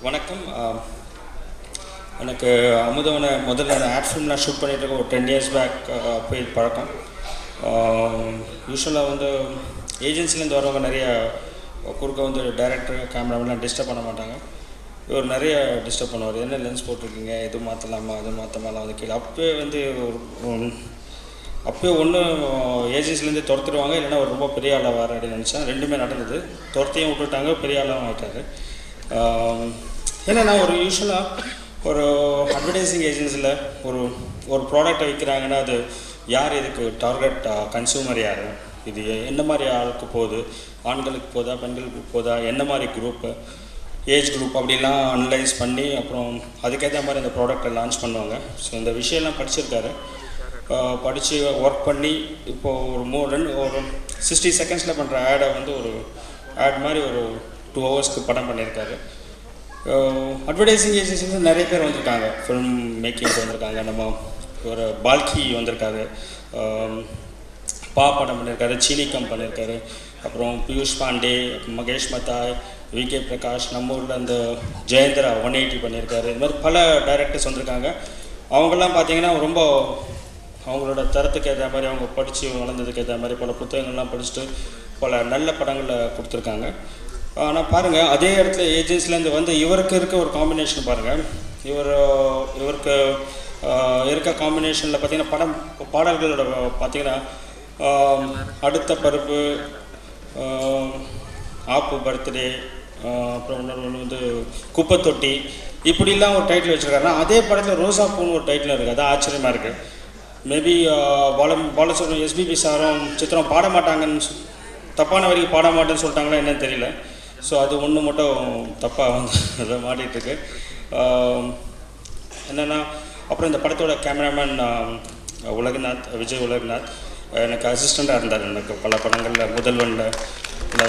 வணக்கம். எனக்கு அமுதவனை முதல்ல அந்த ஆட் ஃபிலிம்லாம் ஷூட் பண்ணிட்டு இருக்க ஒரு 10 இயர்ஸ் பேக் போய் பழக்கம். யூஸ்வலாக வந்து ஏஜென்சிலேருந்து வரவங்க நிறைய குறுக்க வந்து டைரக்டர் கேமராமெல்லாம் டிஸ்டர்ப் பண்ண மாட்டாங்க. இவர் நிறைய டிஸ்டர்ப் பண்ணுவார். என்ன லென்ஸ் போட்டிருக்கீங்க, எது மாற்றலாமா, அது மாற்றமாலாம் வந்து கீழே அப்போயே வந்து அப்போயே ஒன்று ஏஜென்சிலேருந்து துரத்துடுவாங்க, இல்லைன்னா ஒரு ரொம்ப பெரிய ஆளாக வர அப்படின்னு நினச்சேன். ரெண்டுமே நடந்தது. துரத்தையும் விட்டுட்டாங்க, பெரிய ஆளாகவும் ஆகிட்டார். ஏன்னா ஒரு யூஸ்வலாக ஒரு அட்வர்டைஸிங் ஏஜென்சியில் ஒரு ஒரு ப்ராடக்டை விற்கிறாங்கன்னா அது யார், இதுக்கு டார்கெட் கன்சூமர் யார், இது என்ன மாதிரி ஆளுக்கு போகுது, ஆண்களுக்கு போதா பெண்களுக்கு போதா, என்ன மாதிரி குரூப்பு, ஏஜ் குரூப் அப்படிலாம் அனலைஸ் பண்ணி அப்புறம் அதுக்கேற்ற மாதிரி இந்த ப்ராடக்டை லான்ச் பண்ணுவாங்க. ஸோ இந்த விஷயம்லாம் படிச்சிருக்காரு. படித்து ஒர்க் பண்ணி இப்போது ஒரு 60 செகண்ட்ஸில் பண்ணுற ஆடை வந்து ஒரு ஆட் மாதிரி ஒரு 2 ஹவர்ஸ்க்கு படம் பண்ணியிருக்காரு. அட்வர்டைஸிங் ஏஜென்சிஸ் நிறைய பேர் வந்திருக்காங்க, ஃபிலிம் மேக்கிங்க்கு வந்திருக்காங்க. நம்ம ஒரு பால்கி வந்திருக்காரு, படம் பண்ணியிருக்காரு, சீனிக்கம் பண்ணியிருக்காரு, அப்புறம் பியூஷ் பாண்டே, மகேஷ் மத்தாய், விகே பிரகாஷ், நம்ம ஊரில் அந்த ஜெயந்திரா 180 பண்ணியிருக்காரு. இது மாதிரி பல டைரக்டர்ஸ் வந்திருக்காங்க. அவங்கெல்லாம் பார்த்திங்கன்னா ரொம்ப அவங்களோட தரத்துக்கு ஏற்ற மாதிரி, அவங்க படித்து வளர்ந்ததுக்கு ஏற்ற மாதிரி பல புத்தகங்கள்லாம் படிச்சுட்டு பல நல்ல படங்களை கொடுத்துருக்காங்க. ஆனால் பாருங்கள், அதே இடத்துல ஏஜென்சிலேருந்து வந்து இவருக்கு இருக்க ஒரு காம்பினேஷன் பாருங்கள். இவருக்கு இருக்க காம்பினேஷனில் பார்த்திங்கன்னா பாடல்களோட பார்த்திங்கன்னா அடுத்த பருப்பு, ஆப்பு பர்த்டே, அப்புறம் இன்னொன்று வந்து குப்பை தொட்டி, இப்படிலாம் ஒரு டைட்டில் வச்சுருக்காருன்னா அதே படத்தில் ரோசா பூன்னு ஒரு டைட்டில் இருக்குது. அது ஆச்சரியமாக இருக்குது. மேபி பாலசுப்ரமணியம் எஸ்பிபி சாரும் சித்திரம் பாட மாட்டாங்கன்னு, தப்பான வரைக்கும் பாட மாட்டேன்னு சொல்லிட்டாங்களா என்னன்னு தெரியல. ஸோ அது ஒன்று மட்டும் தப்பாக வந்து அதை மாட்டிகிட்ருக்கு. என்னென்னா அப்புறம் இந்த படத்தோட கேமராமேன் விஜய் உலகநாத் எனக்கு அசிஸ்டண்ட்டாக இருந்தார். எனக்கு பல படங்களில் முதல்வனில்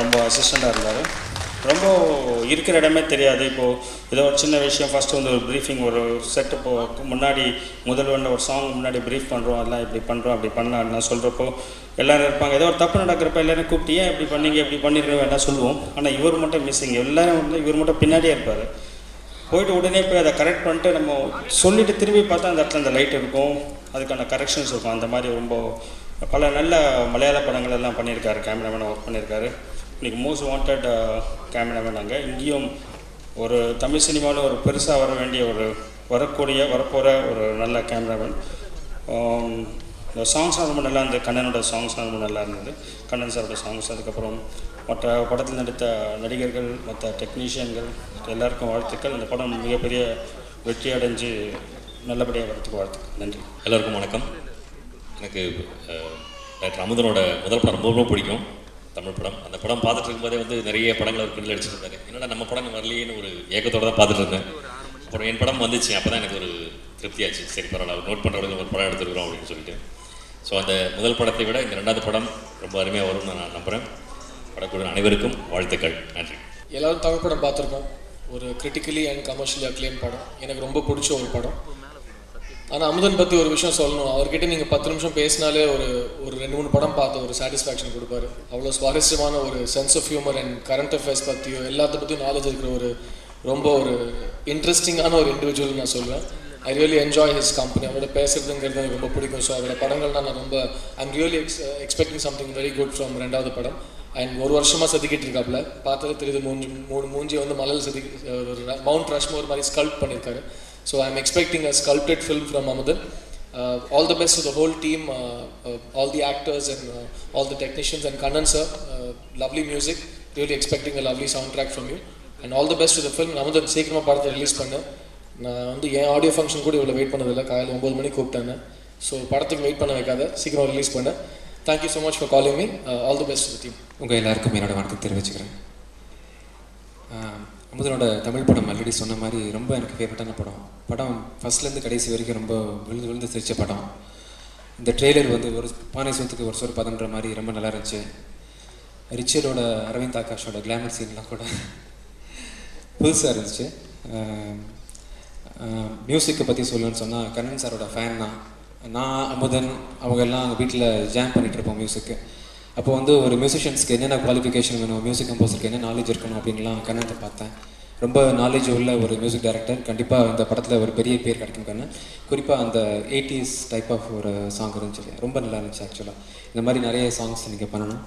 ரொம்ப அசிஸ்டண்ட்டாக இருந்தார். ரொம்ப இருக்கிற இடமே தெரியாது. இப்போது ஏதோ ஒரு சின்ன விஷயம், ஃபஸ்ட்டு வந்து ஒரு ப்ரீஃபிங், ஒரு செட்டு முன்னாடி முதல்வனில் ஒரு சாங் முன்னாடி ப்ரீஃப் பண்ணுறோம், அதெல்லாம் இப்படி பண்ணுறோம் அப்படி பண்ணலாம் சொல்கிறப்போ எல்லோரும் இருப்பாங்க. ஏதோ ஒரு தப்பு நடக்கிறப்ப எல்லோரும் கூப்பிட்டு ஏன் இப்படி பண்ணீங்க, இப்படி பண்ணிருக்கோம் எல்லாம் சொல்லுவோம். ஆனால் இவர் மட்டும் மிஸ்ஸிங். எல்லோரும் வந்து இவர் மட்டும் பின்னாடியே இருப்பார். போய்ட்டு உடனே போய் அதை கரெக்ட் பண்ணிட்டு நம்ம சொல்லிவிட்டு திரும்பி பார்த்தா அந்த இடத்துல அந்த லைட் இருக்கும், அதுக்கான கரெக்ஷன்ஸ் இருக்கும். அந்த மாதிரி ரொம்ப பல நல்ல மலையாள படங்கள் எல்லாம் பண்ணியிருக்காரு. கேமராமேன் ஒர்க் பண்ணியிருக்காரு. இன்றைக்கி மோஸ்ட் வாண்டட் கேமராமேன். அங்கே இங்கேயும் ஒரு தமிழ் சினிமாவில் ஒரு பெருசாக வர வேண்டிய வரப்போகிற ஒரு நல்ல கேமராமேன். இந்த சாங்ஸ்லாம் ரொம்ப நல்லா இருந்தது. கண்ணனோட சாங்ஸ்லாம் ரொம்ப நல்லா இருந்தது, கண்ணன் சாரோட சாங்ஸ். அதுக்கப்புறம் மற்ற படத்தில் நடித்த நடிகர்கள், மற்ற டெக்னீஷியன்கள் எல்லாருக்கும் வாழ்த்துக்கள். இந்த படம் மிகப்பெரிய வெற்றி அடைஞ்சு நல்லபடியாக வரத்துக்கு வாழ்த்துக்கள். நன்றி. எல்லோருக்கும் வணக்கம். எனக்கு டாக்டர் அமுதனோட முதல் படம் ரொம்ப பிடிக்கும், தமிழ் படம். அந்த படம் பார்த்துட்டு இருக்கும்போதே வந்து நிறைய படங்கள் அவர் கிண்டில் அடிச்சுருந்தாரு. என்னடா நம்ம படம் வரலையேன்னு ஒரு ஏக்கத்தோடு தான் பார்த்துட்டு இருந்தேன். அப்புறம் என் படம் வந்துச்சு. அப்போ தான் எனக்கு ஒரு திருப்தியாச்சு. சரி பரவாயில்ல, அவர் நோட் பண்ணுற ஒரு படம் எடுத்துருக்குறோம் அப்படின்னு சொல்லிட்டு. ஸோ அந்த முதல் படத்தை விட இந்த 2வது படம் ரொம்ப அருமையாக வரும்னு நான் நம்புகிறேன். படக்குழு அனைவருக்கும் வாழ்த்துக்கள். நன்றி. எல்லோரும் தமிழ் படம் பார்த்துருக்கோம். ஒரு கிரிட்டிக்கலி அண்ட் கமர்ஷியலி அக்ளைம் படம். எனக்கு ரொம்ப பிடிச்ச ஒரு படம். ஆனால் அமுதன் பற்றி ஒரு விஷயம் சொல்லணும். அவர்கிட்ட நீங்கள் 10 நிமிஷம் பேசினாலே ஒரு 2-3 படம் பார்த்து ஒரு சாட்டிஸ்ஃபேக்ஷன் கொடுப்பாரு. அவ்வளோ சுவாரஸ்யமான ஒரு sense of humour and current affairs பற்றியோ எல்லாத்த பற்றியும் நாலேஜ் இருக்கிற ரொம்ப ஒரு இன்ட்ரெஸ்டிங்கான ஒரு இண்டிவிஜுவல் நான் சொல்லுவேன். I really enjoy his company. அவரோட பேசுறதுங்கிறது எனக்கு ரொம்ப பிடிக்கும். ஸோ அவரோட படங்கள்னால் நான் ரொம்ப I'm really expecting something very good from 2வது படம். அண்ட் ஒரு வருஷமாக செதுக்கிட்டு இருக்காப்புல. பார்த்தாலே தெரியுது, மூஞ்சி வந்து மலையில் ஒரு மவுண்ட் ரஷ்மோர் மாதிரி ஸ்கல்ப்ட் பண்ணியிருக்காரு. So I'm expecting a sculpted film from Amudan. All the best to the whole team, all the actors and all the technicians, and Kannan sir, lovely music. Really expecting a lovely soundtrack from you. And all the best to the film. Amudan சீக்கிரமாக படத்தை release பண்ணேன். நான் வந்து என் audio function கூட இவ்வளோ wait பண்ணதில்லை. காலையில் 9 மணிக்கு கூப்பிட்டேன். ஸோ படத்துக்கு வெயிட் பண்ண வைக்காத, சீக்கிரம் ரிலீஸ் பண்ணேன். Thank you so much for calling me. All the best to the team. உங்கள் எல்லாருக்கும் என்னோட வணக்கம் தெரிவிச்சுக்கிறேன். அமுதனோட தமிழ் படம் ஆல்ரெடி சொன்ன மாதிரி ரொம்ப எனக்கு ஃபேவரட்டான படம். ஃபஸ்ட்லேருந்து கடைசி வரைக்கும் ரொம்ப விழுந்து சிரித்த படம். இந்த ட்ரெய்லர் வந்து ஒரு பானை சொத்துக்கு ஒரு சொல் பதன்ற மாதிரி ரொம்ப நல்லா இருந்துச்சு. ரிச்சர்டோட அரவிந்த் ஆகாஷோட கிளாமர் சீன்லாம் கூட புதுசாக இருந்துச்சு. மியூசிக்கை பற்றி சொல்லணும்னு சொன்னால் கண்ணன் சாரோட ஃபேன் தான் நான். அமுதன் அவங்க எல்லாம் அவங்க வீட்டில் ஜாம் பண்ணிகிட்ருப்போம் மியூசிக்கு. அப்போ வந்து ஒரு மியூசிஷியன்ஸ்க்கு என்னென்ன குவாலிஃபிகேஷன் வேணும், மியூசிக் கம்போசருக்கு என்ன நாலேஜ் இருக்கணும் அப்படின்லாம் கண்ணத்தை பார்த்தேன். ரொம்ப நாலேஜ் உள்ள ஒரு மியூசிக் டைரக்டர். கண்டிப்பாக இந்த படத்தில் ஒரு பெரிய பேர் கிடைக்கும் கண்ணு. குறிப்பாக அந்த 80s டைப் ஆஃப் ஒரு சாங் இருந்துச்சு, ரொம்ப நல்லா இருந்துச்சு. ஆக்சுவலாக இந்த மாதிரி நிறைய சாங்ஸ் நீங்கள் பண்ணணும்.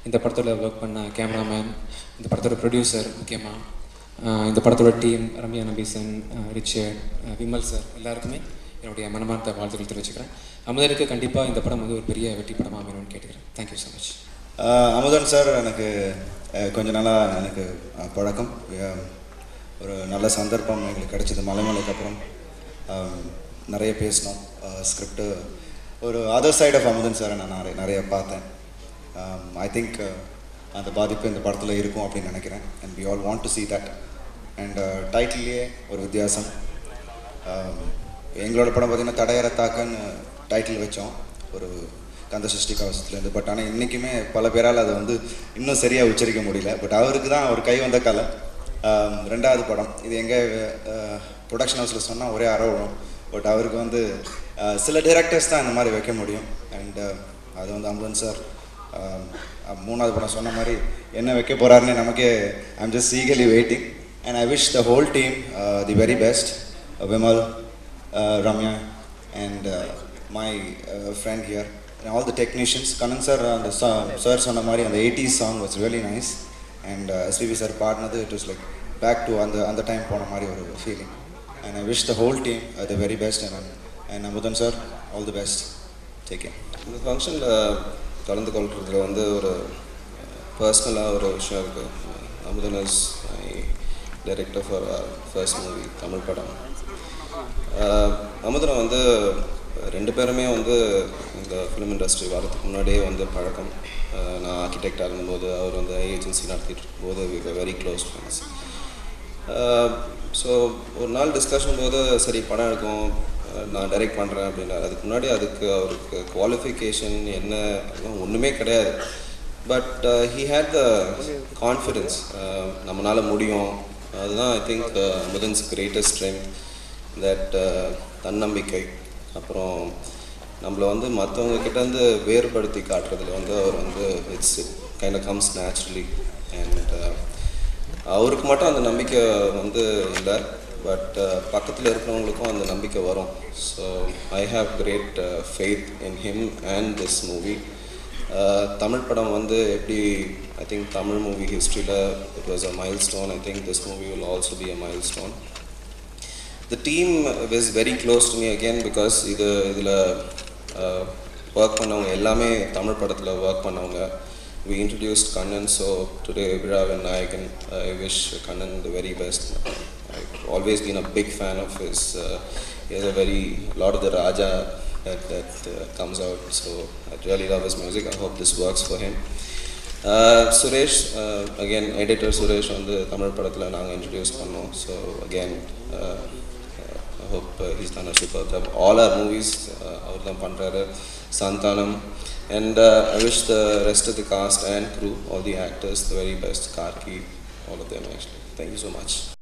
இந்த படத்தோட ஒர்க் பண்ண கேமராமேன், இந்த படத்தோட ப்ரொடியூசர், முக்கியமாக இந்த படத்தோட team, Ramya Nambeesan, Richard, Vimal sir, எல்லாருக்குமே என்னுடைய மனமார்ந்த வாழ்த்துக்கள் தெரிவிச்சுக்கிறேன். அமுதனுக்கு கண்டிப்பாக இந்த படம் வந்து ஒரு பெரிய வெற்றி படமாக அமையணும்னு கேட்டுக்கிறேன். Thank you so much. Amudhan sir எனக்கு கொஞ்ச நாளாக எனக்கு பழக்கம். ஒரு நல்ல சந்தர்ப்பம் எங்களுக்கு கிடைச்சிது. மலைமலைக்கு அப்புறம் நிறைய பேசினோம். ஸ்கிரிப்டு ஒரு அதர் சைட் ஆஃப் அமுதன் சாரை நான் நிறைய பார்த்தேன். ஐ திங்க் அந்த பாதிப்பு இந்த படத்தில் இருக்கும் அப்படின்னு நினைக்கிறேன். And we all want to see that. And டைட்டில்லையே ஒரு வித்தியாசம். எங்களோட படம் பார்த்திங்கன்னா தடையற தாக்கன்னு டைட்டில் வச்சோம், ஒரு கந்த சஷ்டி கவசத்துலேருந்து. பட் ஆனால் இன்றைக்குமே பல பேரால் அதை வந்து இன்னும் சரியாக உச்சரிக்க முடியல. பட் அவருக்கு தான் அவர் கை வந்த கலை. ரெண்டாவது படம் இது எங்கள் ப்ரொடக்ஷன் ஹவுஸில் சொன்னால் ஒரே அறவிடும். பட் அவருக்கு வந்து சில டைரக்டர்ஸ் தான் இந்த மாதிரி வைக்க முடியும். அண்ட் அது வந்து அமுதன் சார் மூணாவது படம் சொன்ன மாதிரி என்ன வைக்க போகிறாருன்னு நமக்கே I'm just eagerly waiting. And I wish the whole team the very best. Vimal, Ramya and my friend here and all the technicians. Kannan sir and sir சொன்ன மாதிரி அந்த 80s song was really nice. And SPB sir பாடினது it was like back to அந்த time போன மாதிரி ஒரு feeling. And I wish the whole team the very best. And Amudan sir, all the best. Take care. இந்த ஃபங்க்ஷனில் கலந்து கொள்கிறதுல வந்து ஒரு பர்சனலாக ஒரு விஷயம் இருக்குது. Amudhan is my director for first movie Tamil படம். அமுதனை வந்து ரெண்டு பேருமே வந்து இந்த ஃபிலிம் இண்டஸ்ட்ரி வரதுக்கு முன்னாடியே வந்து பழக்கம். நான் ஆர்கிடெக்டாக இருந்தபோது, அவர் வந்து ஏஜென்சி நடத்திட்டு இருக்கும்போது we were very close friends. So ஒரு நாள் டிஸ்கஷன் போது சரி படம் எடுக்கும், நான் டைரக்ட் பண்ணுறேன் அப்படின்னாரு. அதுக்கு முன்னாடி அவருக்கு குவாலிஃபிகேஷன் என்ன ஒன்றுமே கிடையாது. But he had the confidence, நம்மளால் முடியும். அதுதான் I think Amudhan's greatest strength, that தன்னம்பிக்கை. அப்புறம் நம்மளை வந்து மற்றவங்க கிட்டேருந்து வேறுபடுத்தி காட்டுறதுல வந்து அவர் வந்து it's kind of comes naturally. அண்ட் அவருக்கு மட்டும் அந்த நம்பிக்கை வந்து இல்லை, பட் பக்கத்தில் இருக்கிறவங்களுக்கும் அந்த நம்பிக்கை வரும். So I have great faith in him and this movie. Tamil படம் வந்து எப்படி ஐ திங்க் தமிழ் மூவி ஹிஸ்ட்ரியில் it was a milestone. I think this movie will also be a milestone. The team was very close to me again because இதில் work பண்ணவங்க எல்லாமே தமிழ் படத்தில் work பண்ணவங்க. We introduced Kannan, so today Viravan Nayakan, I wish Kannan the very best. I've always been a big fan of his. He has a lot of the Raja that comes out, so I really love his music. I hope this works for him. Suresh, again editor Suresh on the Tamil படத்தில் நாங்கள் introduce பண்ணோம். So again I hope he's done a super job. All our movies அவர் தான் பண்ணுறாரு. Santanam. And I wish the rest of the cast and crew, all the actors, the very best. Karki, all of them actually. Thank you so much.